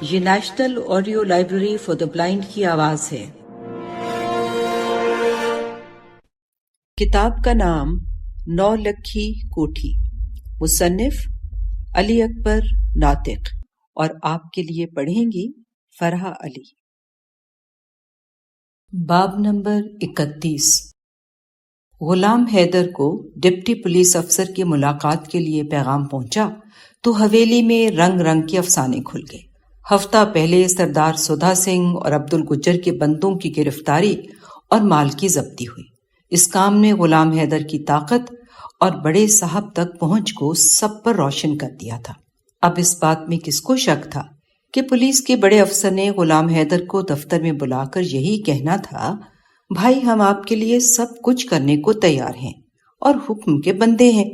یہ national audio library for the blind کی آواز ہے۔ کتاب کا نام نو لکھی کوٹھی، مصنف علی اکبر ناطق، اور آپ کے لیے پڑھیں گی فرحہ علی۔ باب نمبر 31۔ غلام حیدر کو ڈپٹی پولیس افسر کی ملاقات کے لیے پیغام پہنچا تو حویلی میں رنگ رنگ کے افسانے کھل گئے۔ ہفتہ پہلے سردار سدھا سنگھ اور عبد الگجر کے بندوں کی گرفتاری اور مال کی ضبطی ہوئی۔ اس کام نے غلام حیدر کی طاقت اور بڑے صاحب تک پہنچ کو سب پر روشن کر دیا تھا۔ اب اس بات میں کس کو شک تھا کہ پولیس کے بڑے افسر نے غلام حیدر کو دفتر میں بلا کر یہی کہنا تھا، بھائی ہم آپ کے لیے سب کچھ کرنے کو تیار ہیں اور حکم کے بندے ہیں،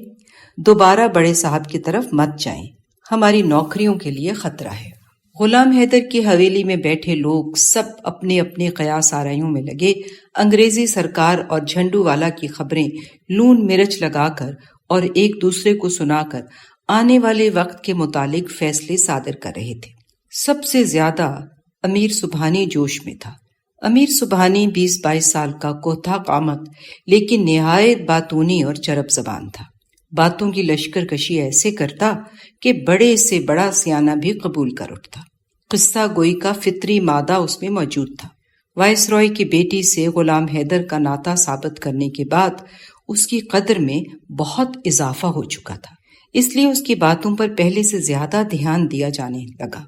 دوبارہ بڑے صاحب کی طرف مت جائیں، ہماری نوکریوں کے لیے خطرہ ہے۔ غلام حیدر کی حویلی میں بیٹھے لوگ سب اپنے اپنے قیاس آرائیوں میں لگے، انگریزی سرکار اور جھنڈو والا کی خبریں لون مرچ لگا کر اور ایک دوسرے کو سنا کر آنے والے وقت کے متعلق فیصلے صادر کر رہے تھے۔ سب سے زیادہ امیر سبحانی جوش میں تھا۔ امیر سبحانی 20-22 سال کا کوتھا قامت لیکن نہایت باتونی اور چرب زبان تھا۔ باتوں کی لشکر کشی ایسے کرتا کہ بڑے سے بڑا سیانہ بھی قبول کر اٹھتا۔ قصہ گوئی کا فطری مادہ اس میں موجود تھا۔ وائس رائے کی بیٹی سے غلام حیدر کا ناطہ ثابت کرنے کے بعد اس کی قدر میں بہت اضافہ ہو چکا تھا، اس لیے اس کی باتوں پر پہلے سے زیادہ دھیان دیا جانے لگا۔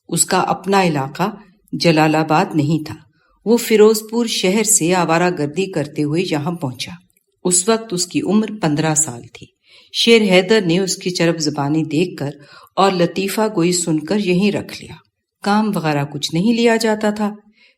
اس کا اپنا علاقہ جلال آباد نہیں تھا، وہ فیروز پور شہر سے آوارہ گردی کرتے ہوئے یہاں پہنچا۔ اس وقت اس کی عمر 15 سال تھی۔ شیر حیدر نے اس کی چرب زبانی دیکھ کر اور لطیفہ گوئی سن کر یہیں رکھ لیا۔ کام وغیرہ کچھ نہیں لیا جاتا تھا۔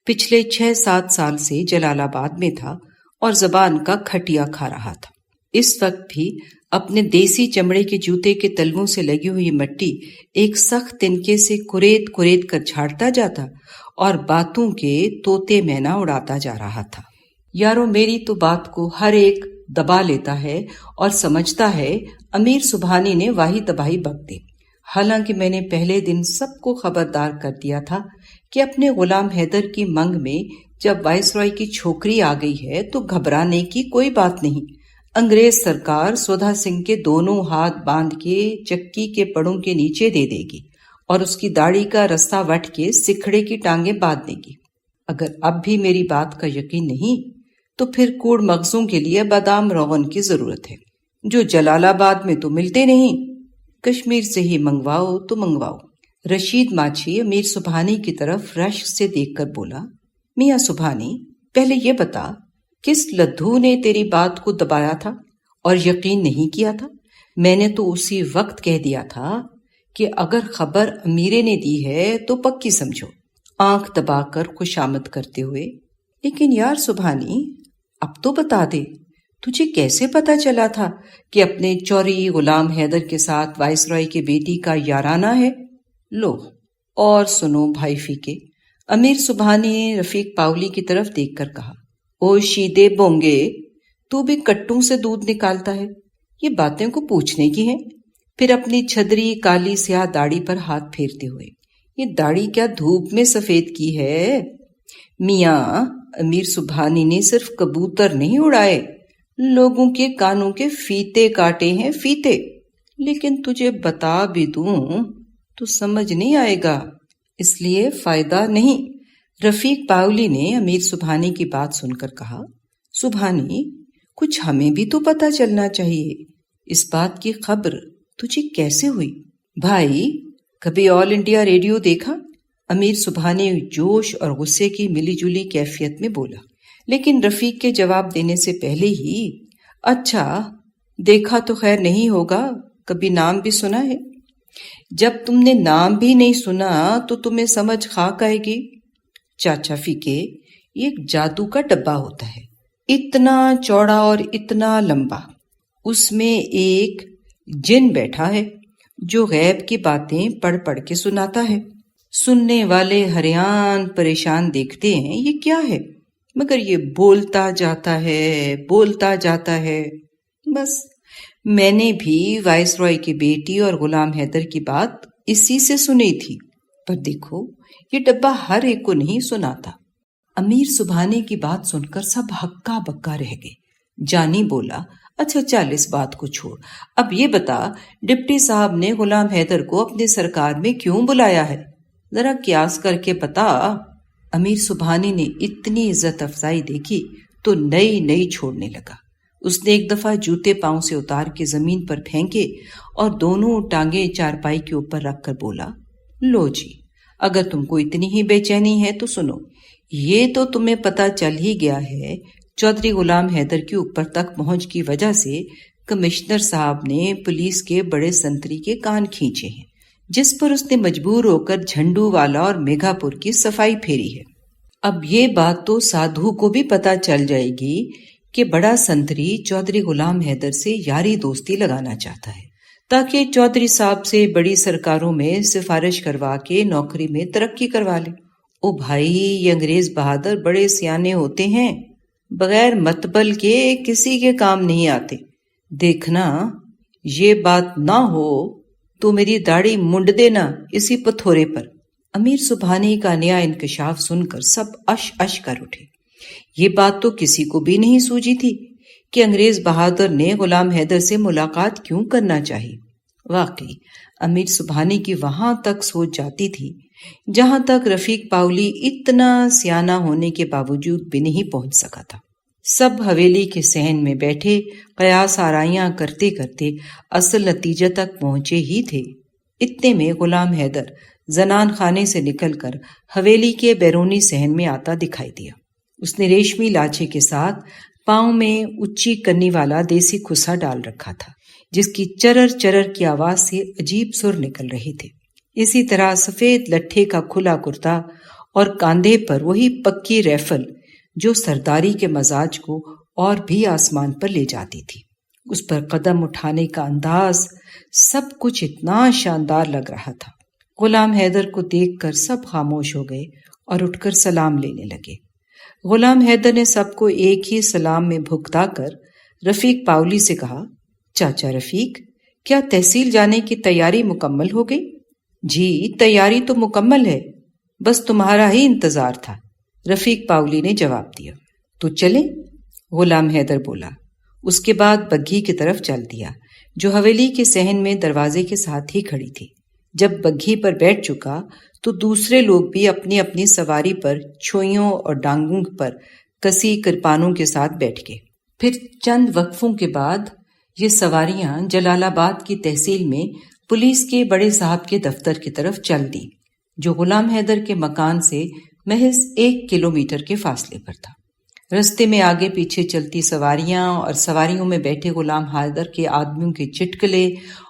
پچھلے 6-7 سال سے جلال آباد میں تھا اور زبان کا کھٹیا کھا رہا تھا۔ اس وقت بھی اپنے دیسی چمڑے کے جوتے کے تلووں سے لگی ہوئی مٹی ایک سخت تنکے سے کریت کریت کر جھاڑتا جاتا اور باتوں کے طوطے مینا اڑاتا جا رہا تھا۔ یارو میری تو بات کو ہر ایک دبا لیتا ہے اور سمجھتا ہے امیر سبحانی نے واہی تباہی بک دی، حالانکہ میں نے پہلے دن سب کو خبردار کر دیا تھا کہ اپنے غلام حیدر کی منگ میں جب وائس رائے کی چھوکری آ گئی ہے تو گھبرانے کی کوئی بات نہیں۔ انگریز سرکار سدھا سنگھ کے دونوں ہاتھ باندھ کے چکی کے پڑوں کے نیچے دے دے گی اور اس کی داڑھی کا رستہ وٹ کے سکھڑے کی ٹانگیں باندھ دے گی۔ اگر اب بھی میری بات کا یقین نہیں تو پھر کوڑ مغزوں کے لیے بادام روغن کی ضرورت ہے، جو جلال آباد میں تو ملتے نہیں، کشمیر سے ہی منگواؤ تو منگواؤ۔ رشید ماچھی امیر سبحانی کی طرف رشک سے دیکھ کر بولا، میاں سبحانی پہلے یہ بتا کس لدھو نے تیری بات کو دبایا تھا اور یقین نہیں کیا تھا؟ میں نے تو اسی وقت کہہ دیا تھا کہ اگر خبر امیرے نے دی ہے تو پکی سمجھو، آنکھ دبا کر خوشامد کرتے ہوئے۔ لیکن یار سبحانی اب تو بتا دے، تجھے کیسے پتا چلا تھا کہ اپنے چوری غلام حیدر کے ساتھ وائس رائے کی بیٹی کا یارانہ ہے؟ لو اور سنو بھائی فیکے، امیر سبحانی نے رفیق پاولی کی طرف دیکھ کر کہا، او شیدے بونگے، تو بھی کٹوں سے دودھ نکالتا ہے، یہ باتیں کو پوچھنے کی ہیں؟ پھر اپنی چھدری کالی سیاہ داڑھی پر ہاتھ پھیرتے ہوئے، یہ داڑھی کیا دھوپ میں سفید کی ہے؟ میاں امیر سبحانی نے صرف کبوتر نہیں اڑائے، لوگوں کے کانوں کے فیتے کاٹے ہیں، فیتے۔ لیکن تجھے بتا بھی دوں تو سمجھ نہیں آئے گا، اس لیے فائدہ نہیں۔ رفیق پاولی نے امیر سبحانی کی بات سن کر کہا، سبحانی کچھ ہمیں بھی تو پتا چلنا چاہیے، اس بات کی خبر تجھے کیسے ہوئی؟ بھائی کبھی آل انڈیا ریڈیو دیکھا؟ امیر سبحانی جوش اور غصے کی ملی جلی کیفیت میں بولا، لیکن رفیق کے جواب دینے سے پہلے ہی، اچھا دیکھا تو خیر نہیں ہوگا، کبھی نام بھی سنا ہے؟ جب تم نے نام بھی نہیں سنا تو تمہیں سمجھ خاک آئے گی۔ چاچا فیکے، یہ ایک جادو کا ڈبہ ہوتا ہے، اتنا چوڑا اور اتنا لمبا، اس میں ایک جن بیٹھا ہے جو غیب کی باتیں پڑھ پڑھ کے سناتا ہے۔ سننے والے حیران پریشان دیکھتے ہیں یہ کیا ہے، مگر یہ بولتا جاتا ہے۔ بس میں نے بھی وائس رائے کی بیٹی اور غلام حیدر کی بات اسی سے سنی تھی، پر دیکھو یہ ڈبہ ہر ایک کو نہیں سنا تھا۔ امیر سبحانی کی بات سن کر سب ہکا بکا رہ گئے۔ جانی بولا، اچھا چل اس بات کو چھوڑ، اب یہ بتا ڈپٹی صاحب نے غلام حیدر کو اپنے سرکار میں کیوں بلایا ہے؟ ذرا قیاس کر کے بتا۔ امیر سبحانی نے اتنی عزت افزائی دیکھی تو نئی چھوڑنے لگا۔ اس نے ایک دفعہ جوتے پاؤں سے اتار کے زمین پر پھینکے اور دونوں ٹانگیں چارپائی کے اوپر رکھ کر بولا، لو جی، اگر تم کو اتنی ہی بے چینی ہے تو سنو، یہ تو تمہیں پتہ چل ہی گیا ہے چودھری غلام حیدر کی اوپر تک پہنچ کی وجہ سے کمشنر صاحب نے پولیس کے بڑے سنتری کے کان کھینچے ہیں، جس پر اس نے مجبور ہو کر جھنڈو والا اور میگھا پور کی صفائی پھیری ہے۔ اب یہ بات تو سادھو کو بھی پتہ چل جائے گی کہ بڑا سنتری چودھری غلام حیدر سے یاری دوستی لگانا چاہتا ہے تاکہ چودھری صاحب سے بڑی سرکاروں میں سفارش کروا کے نوکری میں ترقی کروا لے۔ او بھائی، یہ انگریز بہادر بڑے سیانے ہوتے ہیں، بغیر متبل کے کسی کے کام نہیں آتے۔ دیکھنا یہ بات نہ ہو تو میری داڑھی منڈ دینا اسی پتھورے پر۔ امیر سبحانی کا نیا انکشاف سن کر سب اش کر اٹھے۔ یہ بات تو کسی کو بھی نہیں سوجی تھی کہ انگریز بہادر نے غلام حیدر سے ملاقات کیوں کرنا چاہی۔ واقعی امیر سبحانی کی وہاں تک سوچ جاتی تھی جہاں تک رفیق پاؤلی اتنا سیانہ ہونے کے باوجود بھی نہیں پہنچ سکا تھا۔ سب حویلی کے صحن میں بیٹھے قیاس آرائیاں کرتے کرتے اصل نتیجے تک پہنچے ہی تھے۔ اتنے میں غلام حیدر زنان خانے سے نکل کر حویلی کے بیرونی صحن میں آتا دکھائی دیا۔ اس نے ریشمی لاچے کے ساتھ پاؤں میں اچھی کنی والا دیسی کھسا ڈال رکھا تھا، جس کی چرر چرر کی آواز سے عجیب سر نکل رہے تھے۔ اسی طرح سفید لٹھے کا کھلا کرتا اور کاندھے پر وہی پکی ریفل جو سرداری کے مزاج کو اور بھی آسمان پر لے جاتی تھی۔ اس پر قدم اٹھانے کا انداز، سب کچھ اتنا شاندار لگ رہا تھا۔ غلام حیدر کو دیکھ کر سب خاموش ہو گئے اور اٹھ کر سلام لینے لگے۔ غلام حیدر نے سب کو ایک ہی سلام میں بھگتا کر رفیق پاؤلی سے کہا، چاچا رفیق، کیا تحصیل جانے کی تیاری مکمل ہو گئی؟ جی تیاری تو مکمل ہے، بس تمہارا ہی انتظار تھا، رفیق پاؤلی نے جواب دیا۔ تو چلیں؟ غلام حیدر بولا۔ اس کے بعد بگھی کی طرف چل دیا جو حویلی کے صحن میں دروازے کے ساتھ ہی کھڑی تھی۔ جب بگھی پر بیٹھ چکا تو دوسرے لوگ بھی اپنی اپنی سواری پر چھوئیوں اور ڈانگوں پر کسی کرپانوں کے ساتھ بیٹھ گئے۔ پھر چند وقفوں کے بعد یہ سواریاں جلال آباد کی تحصیل میں پولیس کے بڑے صاحب کے دفتر کی طرف چل دی، جو غلام حیدر کے مکان سے محض 1 کلومیٹر کے فاصلے پر تھا۔ رستے میں آگے پیچھے چلتی سواریاں اور سواریوں میں بیٹھے غلام حیدر کے آدمیوں کے چٹکلے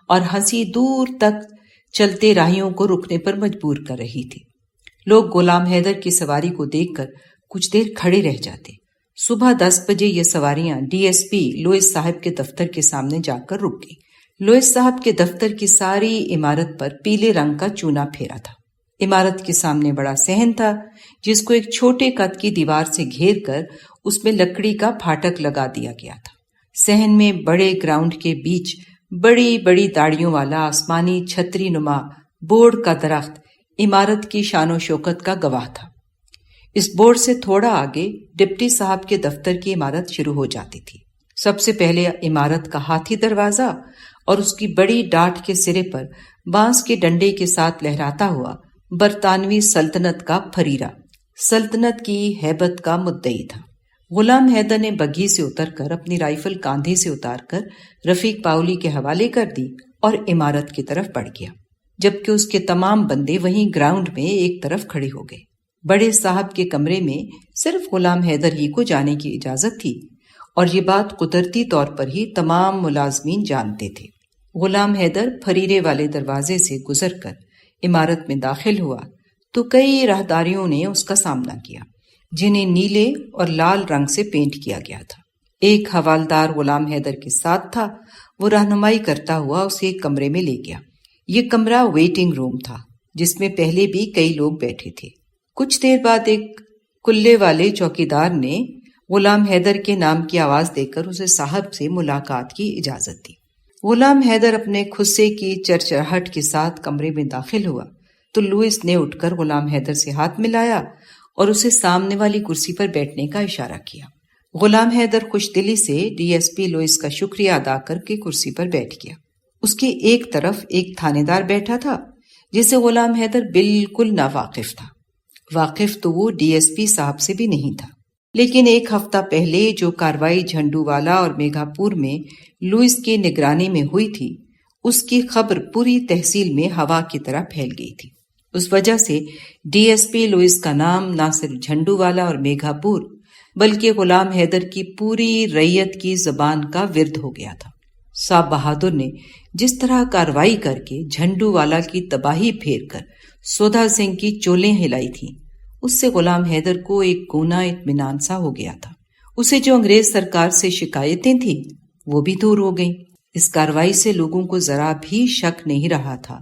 اور ہنسی دور تک چلتے راہیوں کو رکنے پر مجبور کر رہی تھی۔ لوگ غلام حیدر کی سواری کو دیکھ کر کچھ دیر کھڑے رہ جاتے۔ صبح 10 بجے یہ سواریاں ڈی ایس پی لوئس صاحب کے دفتر کے سامنے جا کر رک گئی۔ لوئس صاحب کے دفتر کی ساری عمارت پر پیلے رنگ کا چونا پھیرا تھا۔ عمارت کے سامنے بڑا صحن تھا جس کو ایک چھوٹے قد کی دیوار سے گھیر کر اس میں لکڑی کا پھاٹک لگا دیا گیا تھا۔ صحن میں بڑے گراؤنڈ کے بیچ بڑی بڑی داڑیوں والا آسمانی چھتری نما بورڈ کا درخت عمارت کی شان و شوکت کا گواہ تھا۔ اس بورڈ سے تھوڑا آگے ڈپٹی صاحب کے دفتر کی عمارت شروع ہو جاتی تھی۔ سب سے پہلے عمارت کا ہاتھی دروازہ اور اس کی بڑی ڈاٹ کے سرے پر بانس کے ڈنڈے کے ساتھ لہراتا ہوا برطانوی سلطنت کا پھریرا، سلطنت کی ہیبت کا مدعی تھا۔ غلام حیدر نے بگھی سے اتر کر اپنی رائفل کاندھے سے اتار کر رفیق پاؤلی کے حوالے کر دی اور عمارت کی طرف بڑھ گیا، جبکہ اس کے تمام بندے وہیں گراؤنڈ میں ایک طرف کھڑے ہو گئے۔ بڑے صاحب کے کمرے میں صرف غلام حیدر ہی کو جانے کی اجازت تھی اور یہ بات قدرتی طور پر ہی تمام ملازمین جانتے تھے۔ غلام حیدر پھریرے والے دروازے سے گزر کر عمارت میں داخل ہوا تو کئی راہداریوں نے اس کا سامنا کیا، جنہیں نیلے اور لال رنگ سے پینٹ کیا گیا تھا۔ ایک حوالدار غلام حیدر کے ساتھ تھا، وہ رہنمائی کرتا ہوا اسے ایک کمرے میں لے گیا۔ یہ کمرہ ویٹنگ روم تھا جس میں پہلے بھی کئی لوگ بیٹھے تھے۔ کچھ دیر بعد ایک کلے والے چوکیدار نے غلام حیدر کے نام کی آواز دے کر اسے صاحب سے ملاقات کی اجازت دی۔ غلام حیدر اپنے خصے کی چرچراہٹ کے ساتھ کمرے میں داخل ہوا تو لوئس نے اٹھ کر غلام حیدر سے ہاتھ ملایا اور اسے سامنے والی کرسی پر بیٹھنے کا اشارہ کیا۔ غلام حیدر خوش دلی سے ڈی ایس پی لوئس کا شکریہ ادا کر کے کرسی پر بیٹھ گیا۔ اس کے ایک طرف ایک تھانے دار بیٹھا تھا جسے غلام حیدر بالکل ناواقف تھا۔ واقف تو وہ ڈی ایس پی صاحب سے بھی نہیں تھا، لیکن ایک ہفتہ پہلے جو کارروائی جھنڈو والا اور میگھا پور میں لوئس کی نگرانی میں ہوئی تھی، اس کی خبر پوری تحصیل میں ہوا کی طرح پھیل گئی تھی۔ اس وجہ سے ڈی ایس پی لوئس کا نام نہ صرف جھنڈو والا اور میگھا پور بلکہ غلام حیدر کی پوری رعیت کی زبان کا ورد ہو گیا تھا۔ صاحب بہادر نے جس طرح کارروائی کر کے جھنڈو والا کی تباہی پھیر کر سودا سنگھ کی چولیں ہلائی تھیں، اس سے غلام حیدر کو ایک گونا اطمینان سا ہو گیا تھا۔ اسے جو انگریز سرکار سے شکایتیں تھیں وہ بھی دور ہو گئیں۔ اس کارروائی سے لوگوں کو ذرا بھی شک نہیں رہا تھا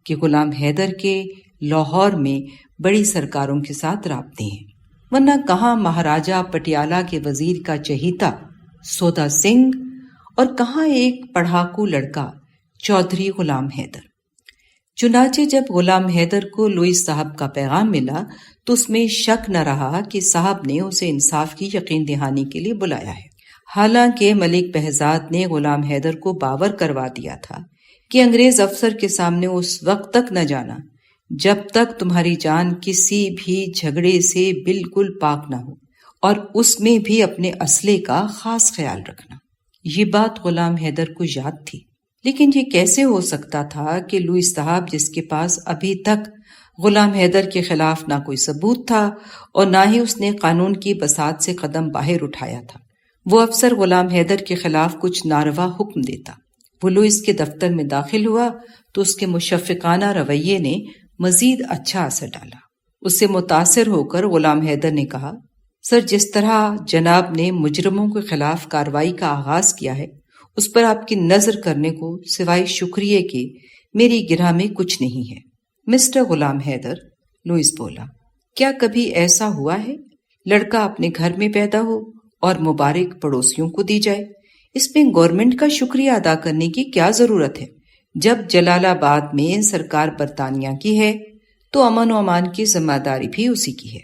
کہ غلام حیدر کے لاہور میں بڑی سرکاروں کے ساتھ رابطے ہیں، ورنہ کہاں مہاراجہ پٹیالہ کے وزیر کا چہیتا سودا سنگھ اور کہاں ایک پڑھاکو لڑکا چودھری غلام حیدر۔ چنانچہ جب غلام حیدر کو لوئس صاحب کا پیغام ملا تو اس میں شک نہ رہا کہ صاحب نے اسے انصاف کی یقین دہانی کے لیے بلایا ہے۔ حالانکہ ملک بہزاد نے غلام حیدر کو باور کروا دیا تھا کہ انگریز افسر کے سامنے اس وقت تک نہ جانا جب تک تمہاری جان کسی بھی جھگڑے سے بالکل پاک نہ ہو، اور اس میں بھی اپنے اسلحے کا خاص خیال رکھنا۔ یہ بات غلام حیدر کو یاد تھی، لیکن یہ کیسے ہو سکتا تھا کہ لوئس صاحب جس کے پاس ابھی تک غلام حیدر کے خلاف نہ کوئی ثبوت تھا اور نہ ہی اس نے قانون کی بساط سے قدم باہر اٹھایا تھا، وہ افسر غلام حیدر کے خلاف کچھ ناروا حکم دیتا۔ وہ لوئس کے دفتر میں داخل ہوا تو اس کے مشفقانہ رویے نے مزید اچھا اثر ڈالا۔ اس سے متاثر ہو کر غلام حیدر نے کہا، سر، جس طرح جناب نے مجرموں کے خلاف کارروائی کا آغاز کیا ہے، اس پر آپ کی نظر کرنے کو سوائے شکریہ کے میری گرہ میں کچھ نہیں ہے۔ مسٹر غلام حیدر، لوئس بولا، کیا کبھی ایسا ہوا ہے لڑکا اپنے گھر میں پیدا ہو اور مبارک پڑوسیوں کو دی جائے؟ اس میں گورنمنٹ کا شکریہ ادا کرنے کی کیا ضرورت ہے؟ جب جلال آباد میں سرکار برطانیہ کی ہے تو امن و امان کی ذمہ داری بھی اسی کی ہے۔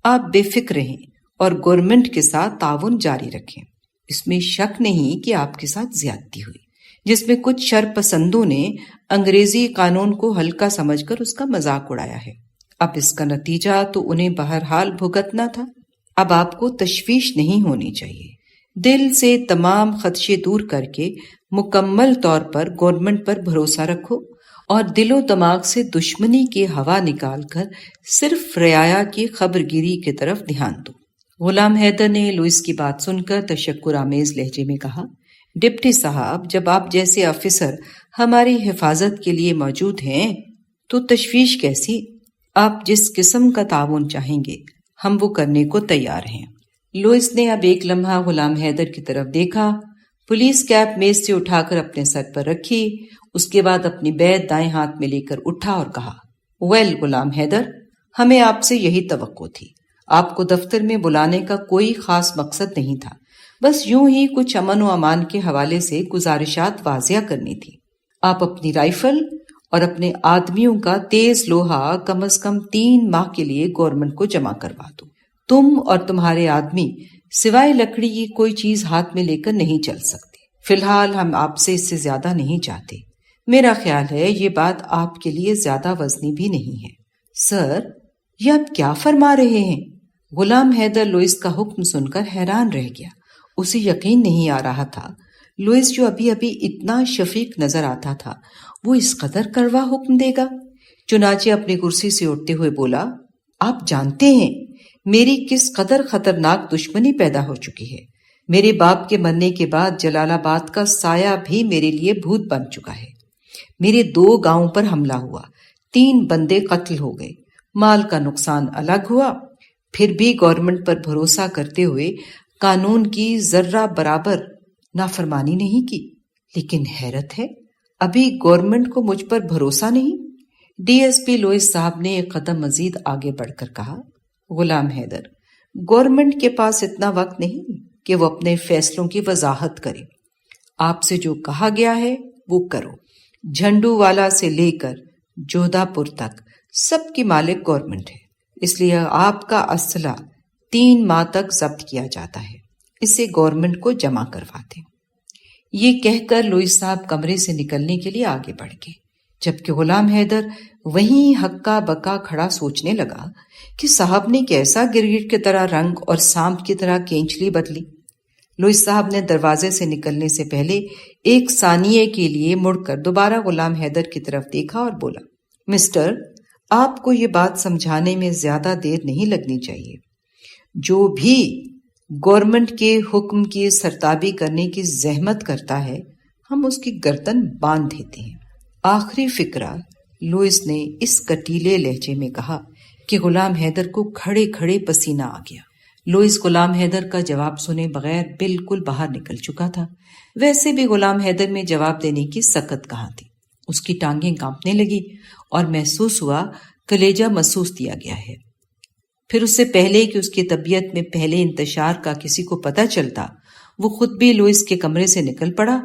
آپ بے فکر رہیں اور گورنمنٹ کے ساتھ تعاون جاری رکھیں۔ اس میں شک نہیں کہ آپ کے ساتھ زیادتی ہوئی، جس میں کچھ شر پسندوں نے انگریزی قانون کو ہلکا سمجھ کر اس کا مذاق اڑایا ہے۔ اب اس کا نتیجہ تو انہیں بہرحال بھگتنا تھا۔ اب آپ کو تشویش نہیں ہونی چاہیے۔ دل سے تمام خدشے دور کر کے مکمل طور پر گورنمنٹ پر بھروسہ رکھو اور دل و دماغ سے دشمنی کی ہوا نکال کر صرف رعایا کی خبرگیری کی طرف دھیان دو۔ غلام حیدر نے لوئس کی بات سن کر تشکر آمیز لہجے میں کہا، ڈپٹی صاحب، جب آپ جیسے آفیسر ہماری حفاظت کے لیے موجود ہیں تو تشویش کیسی؟ آپ جس قسم کا تعاون چاہیں گے ہم وہ کرنے کو تیار ہیں۔ لوئس نے اب ایک لمحہ غلام حیدر کی طرف دیکھا، پولیس کیپ میز سے اٹھا کر اپنے سر پر رکھی، اس کے بعد اپنی بیت دائیں ہاتھ میں لے کر اٹھا اور کہا، ویل غلام حیدر، ہمیں آپ سے یہی توقع تھی۔ آپ کو دفتر میں بلانے کا کوئی خاص مقصد نہیں تھا، بس یوں ہی کچھ امن و امان کے حوالے سے گزارشات واضح کرنی تھی۔ آپ اپنی رائفل اور اپنے آدمیوں کا تیز لوہا کم از کم 3 ماہ کے لیے گورنمنٹ کو جمع کروا دو۔ تم اور تمہارے آدمی سوائے لکڑی کی کوئی چیز ہاتھ میں لے کر نہیں چل سکتے۔ فی الحال ہم آپ سے اس سے زیادہ نہیں چاہتے۔ میرا خیال ہے یہ بات آپ کے لیے زیادہ وزنی بھی نہیں ہے۔ سر، یہ آپ کیا فرما رہے ہیں؟ غلام حیدر لوئس کا حکم سن کر حیران رہ گیا۔ اسے یقین نہیں آ رہا تھا لوئس جو ابھی اتنا شفیق نظر آتا تھا وہ اس قدر کڑوا حکم دے گا۔ چنانچہ اپنی کرسی سے اٹھتے ہوئے بولا، آپ جانتے ہیں میری کس قدر خطرناک دشمنی پیدا ہو چکی ہے۔ میرے باپ کے مرنے کے بعد جلال آباد کا سایہ بھی میرے لیے بھوت بن چکا ہے۔ میرے 2 گاؤں پر حملہ ہوا، 3 بندے قتل ہو گئے، مال کا نقصان الگ ہوا، پھر بھی گورنمنٹ پر بھروسہ کرتے ہوئے قانون کی ذرہ برابر نافرمانی نہیں کی۔ لیکن حیرت ہے، ابھی گورنمنٹ کو مجھ پر بھروسہ نہیں۔ ڈی ایس پی لوئس صاحب نے ایک قدم مزید آگے بڑھ کر کہا، غلام حیدر، گورنمنٹ کے پاس اتنا وقت نہیں کہ وہ اپنے فیصلوں کی وضاحت کرے۔ آپ سے جو کہا گیا ہے وہ کرو۔ جھنڈو والا سے لے کر جودھا پور تک سب کی مالک گورنمنٹ ہے، اس لیے آپ کا اسلحہ 3 ماہ تک ضبط کیا جاتا ہے، اسے گورنمنٹ کو جمع کروا دیں۔ یہ کہہ کر لوئس صاحب کمرے سے نکلنے کے لیے آگے بڑھ گئے، جبکہ غلام حیدر وہیں ہکا بکا کھڑا سوچنے لگا کہ صاحب نے کیسا گرگٹ کی طرح رنگ اور سانپ کی طرح کینچلی بدلی۔ لوئس صاحب نے دروازے سے نکلنے سے پہلے 1 ثانیے کے لیے مڑ کر دوبارہ غلام حیدر کی طرف دیکھا اور بولا، مسٹر، آپ کو یہ بات سمجھانے میں زیادہ دیر نہیں لگنی چاہیے۔ جو بھی گورنمنٹ کے حکم کی سرتابی کرنے کی زحمت کرتا ہے، ہم اس کی گردن باندھ دیتے ہیں۔ آخری فقرہ لوئس نے اس کٹیلے لہجے میں کہا کہ غلام حیدر کو کھڑے کھڑے پسینہ آ گیا۔ لوئس غلام حیدر کا جواب سنے بغیر بالکل باہر نکل چکا تھا۔ ویسے بھی غلام حیدر میں جواب دینے کی سکت کہاں تھی۔ اس کی ٹانگیں کانپنے لگی اور محسوس ہوا کلیجہ محسوس دیا گیا ہے۔ پھر اس سے پہلے کہ اس کی طبیعت میں پہلے انتشار کا کسی کو پتہ چلتا، وہ خود بھی لوئس کے کمرے سے نکل پڑا۔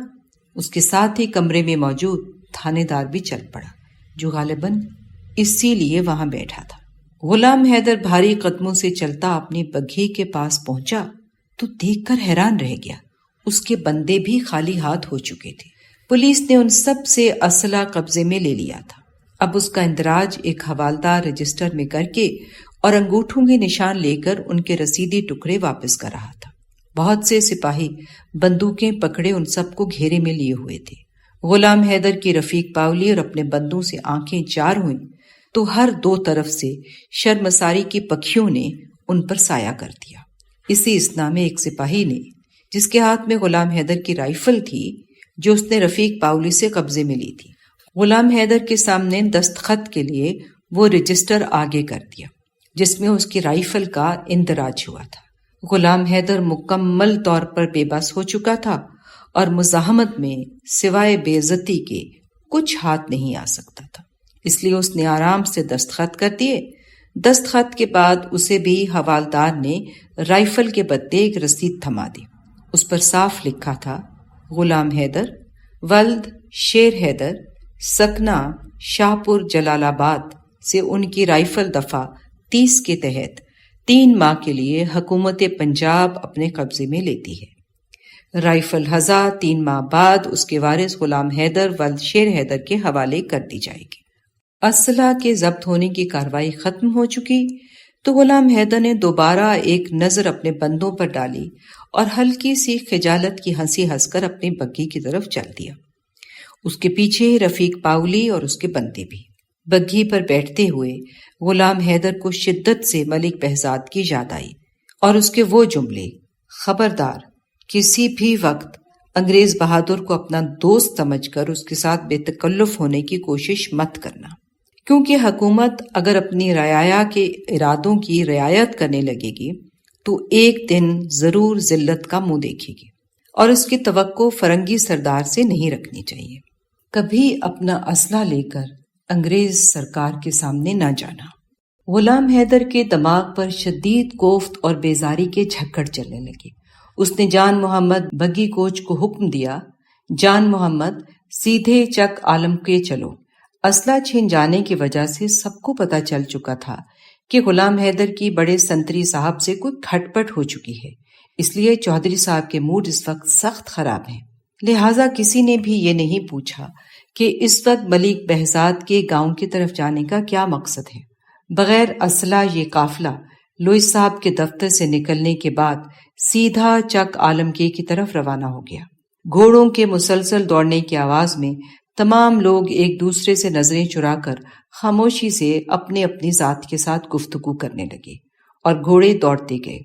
اس کے ساتھ ہی کمرے میں موجود تھانے دار بھی چل پڑا، جو غالباً اسی لیے وہاں بیٹھا تھا۔ غلام حیدر بھاری قدموں سے چلتا اپنی بگھی کے پاس پہنچا تو دیکھ کر حیران رہ گیا، اس کے بندے بھی خالی ہاتھ ہو چکے تھے۔ پولیس نے ان سب سے اسلحہ قبضے میں لے لیا تھا۔ اب اس کا اندراج ایک حوالدار رجسٹر میں کر کے اور انگوٹھوں کے نشان لے کر ان کے رسیدی ٹکڑے واپس کر رہا تھا۔ بہت سے سپاہی بندوقیں پکڑے ان سب کو گھیرے میں لیے ہوئے تھے۔ غلام حیدر کی رفیق پاولی اور اپنے بندوں سے آنکھیں چار ہوئیں تو ہر 2 طرف سے شرمساری کی پکھیوں نے ان پر سایہ کر دیا۔ اسی اثنا میں ایک سپاہی نے، جس کے ہاتھ میں غلام حیدر کی رائفل تھی، جو اس نے رفیق پاولی سے قبضے میں لی تھی، غلام حیدر کے سامنے دستخط کے لیے وہ رجسٹر آگے کر دیا جس میں اس کی رائفل کا اندراج ہوا تھا۔ غلام حیدر مکمل طور پر بے بس ہو چکا تھا اور مزاحمت میں سوائے بے عزتی کے کچھ ہاتھ نہیں آ سکتا تھا، اس لیے اس نے آرام سے دستخط کر دیے۔ دستخط کے بعد اسے بھی حوالدار نے رائفل کے بدلے ایک رسید تھما دی۔ اس پر صاف لکھا تھا، غلام حیدر، ولد شیر حیدر، سکنہ شاہپور جلال آباد سے ان کی رائفل دفعہ 30 کے تحت 3 ماہ کے لیے حکومت پنجاب اپنے قبضے میں لیتی ہے۔ رائفل ہزا 3 ماہ بعد اس کے وارث غلام حیدر ولد شیر حیدر کے حوالے کر دی جائے گی۔ اسلحہ کے ضبط ہونے کی کارروائی ختم ہو چکی تو غلام حیدر نے دوبارہ ایک نظر اپنے بندوں پر ڈالی اور ہلکی سی خجالت کی ہنسی ہنس کر اپنی بگھی کی طرف چل دیا۔ اس کے پیچھے رفیق پاولی اور اس کے بندے بھی۔ بگھی پر بیٹھتے ہوئے غلام حیدر کو شدت سے ملک بہزاد کی یاد آئی اور اس کے وہ جملے، خبردار، کسی بھی وقت انگریز بہادر کو اپنا دوست سمجھ کر اس کے ساتھ بے تکلف ہونے کی کوشش مت کرنا، کیونکہ حکومت اگر اپنی رعایا کے ارادوں کی رعایت کرنے لگے گی تو ایک دن ضرور ذلت کا منہ دیکھے گی، اور اس کی توقع فرنگی سردار سے نہیں رکھنی چاہیے۔ کبھی اپنا اسلحہ لے کر انگریز سرکار کے سامنے نہ جانا۔ غلام حیدر کے دماغ پر شدید کوفت اور بیزاری کے جھکڑ چلنے لگے۔ اس نے جان محمد بگی کوچ کو حکم دیا، جان محمد سیدھے چک عالم کے چلو۔ اسلحہ چھین جانے کی وجہ سے سب کو پتہ چل چکا تھا کہ غلام حیدر کی بڑے سنتری صاحب سے کوئی کھٹ پٹ ہو چکی ہے، اس لیے چودھری صاحب کے موڈ اس وقت سخت خراب ہیں۔ لہٰذا کسی نے بھی یہ نہیں پوچھا کہ اس وقت ملک بہزاد کے گاؤں کی طرف جانے کا کیا مقصد ہے۔ بغیر اسلحہ یہ قافلہ لوئس صاحب کے دفتر سے نکلنے کے بعد سیدھا چک عالمگیر کی طرف روانہ ہو گیا۔ گھوڑوں کے مسلسل دوڑنے کی آواز میں تمام لوگ ایک دوسرے سے نظریں چرا کر خاموشی سے اپنے اپنی ذات کے ساتھ گفتگو کرنے لگے اور گھوڑے دوڑتے گئے،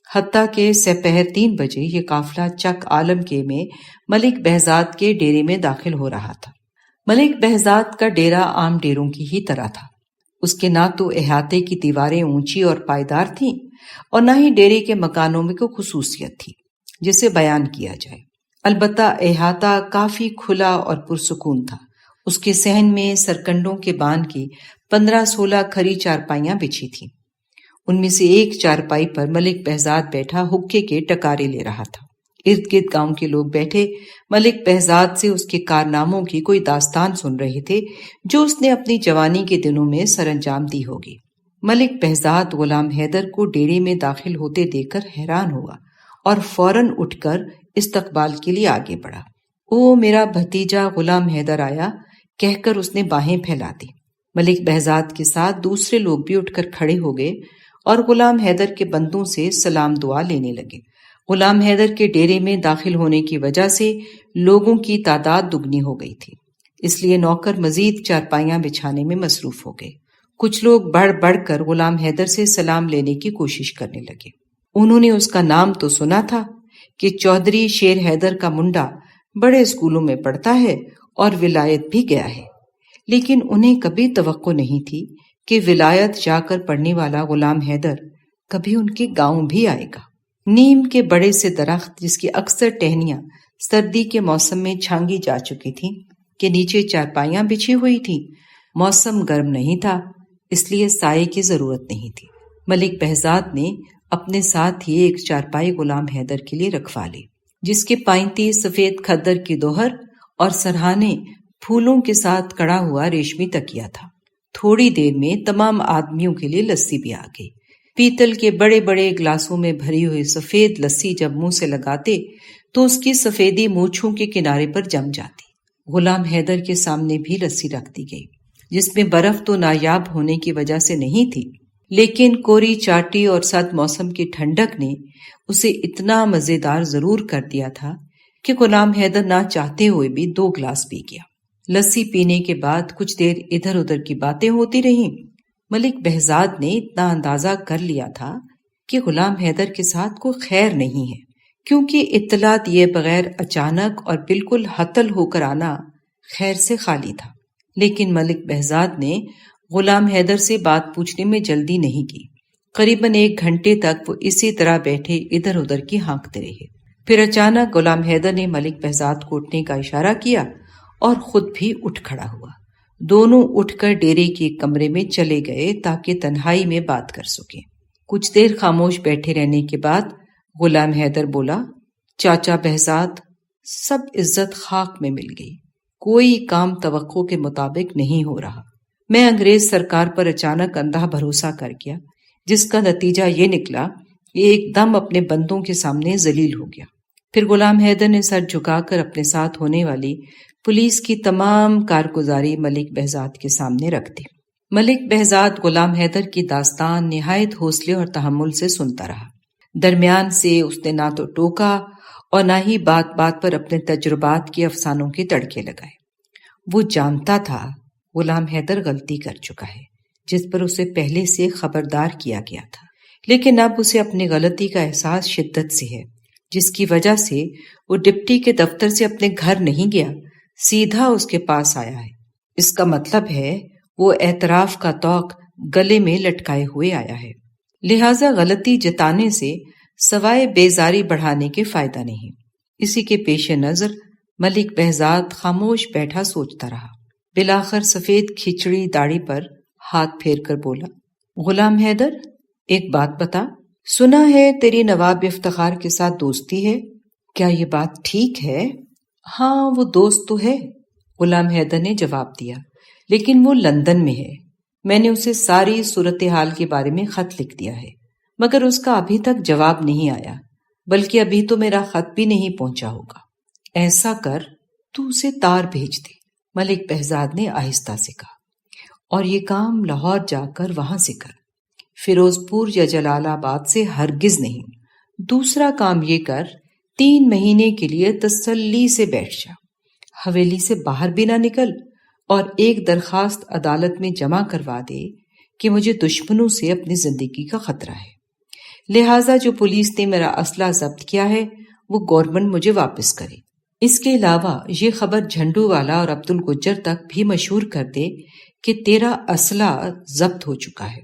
حتیٰ کہ سپہر 3 بجے یہ قافلہ چک عالم کے میں ملک بہزاد کے ڈیرے میں داخل ہو رہا تھا۔ ملک بہزاد کا ڈیرا عام ڈیروں کی ہی طرح تھا۔ اس کے نہ تو احاطے کی دیواریں اونچی اور پائیدار تھیں اور نہ ہی ڈیرے کے مکانوں میں کوئی خصوصیت تھی جسے بیان کیا جائے۔ البتہ احاطہ کافی کھلا اور پرسکون تھا۔ اس کے صحن میں سرکنڈوں کے بان کی 15-16 کھری چارپائیاں بچھی تھیں۔ ان میں سے ایک چارپائی پر ملک بہزاد بیٹھا حقے کے ٹکارے لے رہا تھا۔ ارد گرد گاؤں کے لوگ بیٹھے ملک بہزاد سے اس کے کارناموں کی کوئی داستان سن رہے تھے جو اس نے اپنی جوانی کے دنوں میں سر انجام دی ہوگی۔ ملک بہزاد غلام حیدر کو ڈیرے میں داخل ہوتے دیکھ کر حیران ہوا اور فوراً اٹھ کر استقبال کے لیے آگے بڑھا۔ او میرا بھتیجا غلام حیدر آیا کہہ کر اس نے باہیں پھیلا دی۔ ملک بہزاد کے ساتھ دوسرے لوگ بھی اٹھ کر کھڑے ہو گئے اور غلام حیدر کے بندوں سے سلام دعا لینے لگے۔ غلام حیدر کے ڈیرے میں داخل ہونے کی وجہ سے لوگوں کی تعداد دگنی ہو گئی تھی، اس لیے نوکر مزید چارپائیاں بچھانے میں مصروف ہو گئے۔ کچھ لوگ بڑھ بڑھ کر غلام حیدر سے سلام لینے کی کوشش کرنے لگے۔ انہوں نے اس کا نام تو سنا تھا کہ چودھری شیر حیدر کا منڈا بڑے اسکولوں میں پڑھتا ہے اور ولایت بھی گیا ہے، لیکن انہیں کبھی توقع نہیں تھی کہ ولایت جا کر پڑھنے والا غلام حیدر کبھی ان کے گاؤں بھی آئے گا۔ نیم کے بڑے سے درخت جس کی اکثر ٹہنیاں سردی کے موسم میں چھانگی جا چکی تھیں کہ نیچے چارپائیاں بچھی ہوئی تھیں، موسم گرم نہیں تھا اس لیے سائے کی ضرورت نہیں تھی۔ ملک بہزاد نے اپنے ساتھ ہی ایک چارپائی غلام حیدر کے لیے رکھوا لی جس کے پائنتی سفید کھدر کی دوہر اور سرہانے پھولوں کے ساتھ کڑا ہوا ریشمی تکیا تھا۔ تھوڑی دیر میں تمام آدمیوں کے لیے لسی بھی آ گئی۔ پیتل کے بڑے بڑے گلاسوں میں بھری ہوئی سفید لسی جب منہ سے لگاتے تو اس کی سفیدی مونچھوں کے کنارے پر جم جاتی۔ غلام حیدر کے سامنے بھی لسی رکھ دی گئی جس میں برف تو نایاب ہونے کی وجہ سے نہیں تھی، لیکن کوری چاٹی اور سرد موسم کی ٹھنڈک نے اسے اتنا مزیدار ضرور کر دیا تھا کہ غلام حیدر نہ چاہتے ہوئے بھی 2 گلاس پی گیا۔ لسی پینے کے بعد کچھ دیر ادھر ادھر کی باتیں ہوتی رہیں۔ ملک بہزاد نے اتنا اندازہ کر لیا تھا کہ غلام حیدر کے ساتھ کوئی خیر نہیں ہے، کیونکہ اطلاع دیے بغیر اچانک اور بالکل ہتل ہو کر آنا خیر سے خالی تھا۔ لیکن ملک بہزاد نے غلام حیدر سے بات پوچھنے میں جلدی نہیں کی۔ قریباً 1 گھنٹے تک وہ اسی طرح بیٹھے ادھر ادھر کی ہانکتے رہے۔ پھر اچانک غلام حیدر نے ملک بہزاد کو اٹھنے کا اشارہ کیا اور خود بھی اٹھ کھڑا ہوا۔ دونوں اٹھ کر ڈیرے کے ایک کمرے میں چلے گئے تاکہ تنہائی میں بات کر سکیں۔ کچھ دیر خاموش بیٹھے رہنے کے بعد غلام حیدر بولا، چاچا بہزاد، سب عزت خاک میں مل گئی، کوئی کام توقع کے مطابق نہیں ہو رہا۔ میں انگریز سرکار پر اچانک اندھا بھروسہ کر گیا، جس کا نتیجہ یہ نکلا کہ ایک دم اپنے بندوں کے سامنے ذلیل ہو گیا۔ پھر غلام حیدر نے سر جھکا کر اپنے ساتھ ہونے والی پولیس کی تمام کارگزاری ملک بہزاد کے سامنے رکھ دی۔ ملک بہزاد غلام حیدر کی داستان نہایت حوصلے اور تحمل سے سنتا رہا۔ درمیان سے اس نے نہ تو ٹوکا اور نہ ہی بات بات پر اپنے تجربات کے افسانوں کے تڑکے لگائے۔ وہ جانتا تھا غلام حیدر غلطی کر چکا ہے جس پر اسے پہلے سے خبردار کیا گیا تھا، لیکن اب اسے اپنی غلطی کا احساس شدت سے ہے، جس کی وجہ سے وہ ڈپٹی کے دفتر سے اپنے گھر نہیں گیا، سیدھا اس کے پاس آیا ہے۔ اس کا مطلب ہے وہ اعتراف کا طوق گلے میں لٹکائے ہوئے آیا ہے، لہٰذا غلطی جتانے سے سوائے بیزاری بڑھانے کے فائدہ نہیں۔ اسی کے پیش نظر ملک بہزاد خاموش بیٹھا سوچتا رہا۔ بالآخر سفید کھچڑی داڑھی پر ہاتھ پھیر کر بولا، غلام حیدر، ایک بات بتا، سنا ہے تیری نواب افتخار کے ساتھ دوستی ہے، کیا یہ بات ٹھیک ہے؟ ہاں، وہ دوست تو ہے، غلام حیدر نے جواب دیا، لیکن وہ لندن میں ہے۔ میں نے اسے ساری صورتحال کے بارے میں خط لکھ دیا ہے، مگر اس کا ابھی تک جواب نہیں آیا، بلکہ ابھی تو میرا خط بھی نہیں پہنچا ہوگا۔ ایسا کر، تو اسے تار بھیج دے، ملک بہزاد نے آہستہ سے کہا، اور یہ کام لاہور جا کر وہاں سے کر، فیروز پور یا جلال آباد سے ہرگز نہیں۔ دوسرا کام یہ کر، 3 مہینے کے لیے تسلی سے بیٹھ جا، حویلی سے باہر بھی نہ نکل، اور ایک درخواست عدالت میں جمع کروا دے کہ مجھے دشمنوں سے اپنی زندگی کا خطرہ ہے، لہٰذا جو پولیس نے میرا اسلحہ ضبط کیا ہے وہ گورنمنٹ مجھے واپس کرے۔ اس کے علاوہ یہ خبر جھنڈو والا اور عبد الگجر تک بھی مشہور کر دے کہ تیرا اسلحہ ضبط ہو چکا ہے۔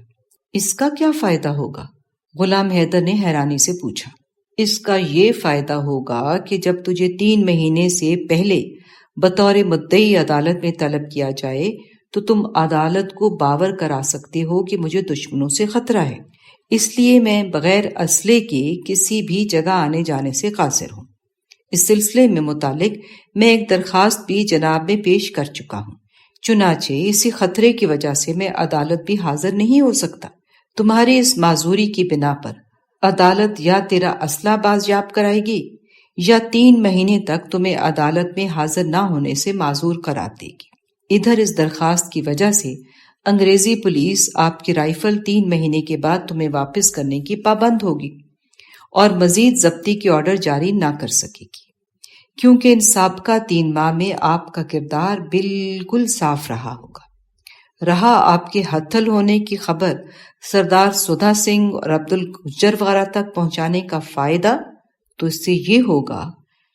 اس کا کیا فائدہ ہوگا؟ غلام حیدر نے حیرانی سے پوچھا۔ اس کا یہ فائدہ ہوگا کہ جب تجھے 3 مہینے سے پہلے بطور مدعی عدالت میں طلب کیا جائے تو تم عدالت کو باور کرا سکتے ہو کہ مجھے دشمنوں سے خطرہ ہے، اس لیے میں بغیر اسلحے کے کسی بھی جگہ آنے جانے سے قاصر ہوں۔ اس سلسلے میں متعلق میں ایک درخواست بھی جناب میں پیش کر چکا ہوں، چنانچہ اسی خطرے کی وجہ سے میں عدالت بھی حاضر نہیں ہو سکتا۔ تمہاری اس معذوری کی بنا پر عدالت یا تیرا اسلحہ بازیاب کرائے گی یا 3 مہینے تک تمہیں عدالت میں حاضر نہ ہونے سے معذور قرار دے گی۔ ادھر اس درخواست کی وجہ سے انگریزی پولیس آپ کی رائفل 3 مہینے کے بعد تمہیں واپس کرنے کی پابند ہوگی اور مزید ضبطی کے آرڈر جاری نہ کر سکے گی، کیونکہ ان سابقہ 3 ماہ میں آپ کا کردار بالکل صاف رہا ہوگا۔ رہا آپ کے ہتھل ہونے کی خبر سردار سدھا سنگھ اور عبد الگجر وغیرہ تک پہنچانے کا فائدہ، تو اس سے یہ ہوگا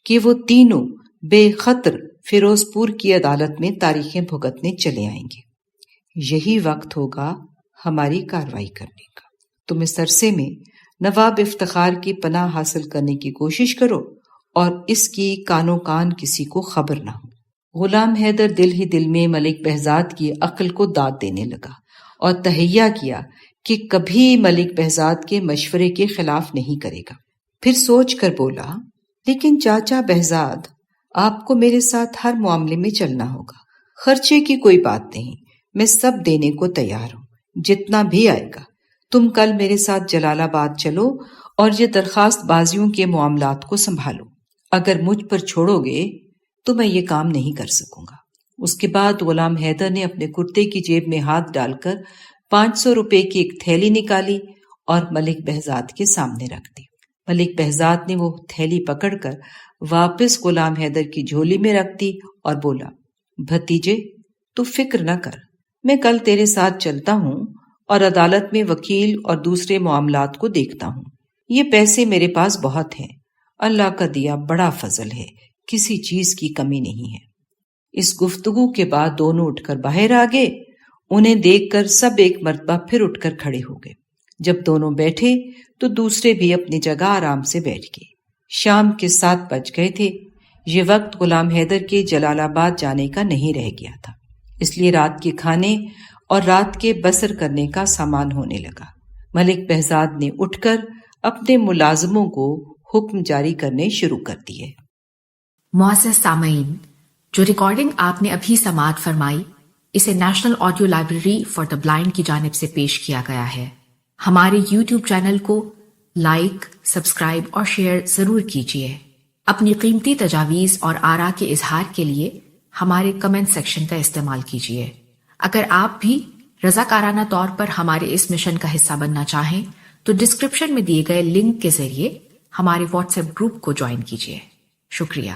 کہ وہ تینوں بے خطر فیروز پور کی عدالت میں تاریخیں بھگتنے چلے آئیں گے۔ یہی وقت ہوگا ہماری کارروائی کرنے کا۔ تم اس عرصے میں نواب افتخار کی پناہ حاصل کرنے کی کوشش کرو اور اس کی کانوں کان کسی کو خبر نہ ہو۔ غلام حیدر دل ہی دل میں ملک بہزاد کی عقل کو داد دینے لگا اور تہیہ کیا کہ کبھی ملک بہزاد کے مشورے کے خلاف نہیں کرے گا۔ پھر سوچ کر بولا، لیکن چاچا بہزاد، آپ کو میرے ساتھ ہر معاملے میں چلنا ہوگا۔ خرچے کی کوئی بات نہیں، میں سب دینے کو تیار ہوں، جتنا بھی آئے گا۔ تم کل میرے ساتھ جلال آباد چلو اور یہ درخواست بازیوں کے معاملات کو سنبھالو۔ اگر مجھ پر چھوڑو گے تو میں یہ کام نہیں کر سکوں گا۔ اس کے بعد غلام حیدر نے اپنے کرتے کی جیب میں ہاتھ ڈال کر 500 روپے کی ایک تھیلی نکالی اور ملک بہزاد کے سامنے رکھ دی۔ ملک بہزاد نے وہ تھیلی پکڑ کر واپس غلام حیدر کی جھولی میں رکھ دی اور بولا، بھتیجے تو فکر نہ کر، میں کل تیرے ساتھ چلتا ہوں اور عدالت میں وکیل اور دوسرے معاملات کو دیکھتا ہوں۔ یہ پیسے میرے پاس بہت ہیں، اللہ کا دیا بڑا فضل ہے، کسی چیز کی کمی نہیں ہے۔ اس گفتگو کے بعد دونوں اٹھ کر باہر آ گئے۔ انہیں دیکھ کر سب ایک مرتبہ پھر اٹھ کر کھڑے ہو گئے۔ جب دونوں بیٹھے تو دوسرے بھی اپنی جگہ آرام سے بیٹھ گئے۔ شام کے 7 بج گئے تھے۔ یہ وقت غلام حیدر کے جلال آباد جانے کا نہیں رہ گیا تھا، اس لیے رات کے کھانے اور رات کے بسر کرنے کا سامان ہونے لگا۔ ملک بہزاد نے اٹھ کر اپنے ملازموں کو حکم جاری کرنے شروع کر دیے۔ معزز سامعین، جو ریکارڈنگ آپ نے ابھی سماعت فرمائی، اسے national audio library for the blind کی جانب سے پیش کیا گیا ہے۔ ہمارے یوٹیوب چینل کو لائک، سبسکرائب اور شیئر ضرور کیجیے۔ اپنی قیمتی تجاویز اور آراء کے اظہار کے لیے ہمارے کمنٹ سیکشن کا استعمال کیجیے۔ اگر آپ بھی رضاکارانہ طور پر ہمارے اس مشن کا حصہ بننا چاہیں تو ڈسکرپشن میں دیے گئے لنک کے ذریعے ہمارے واٹس ایپ گروپ کو جوائن کیجیے۔ شکریہ۔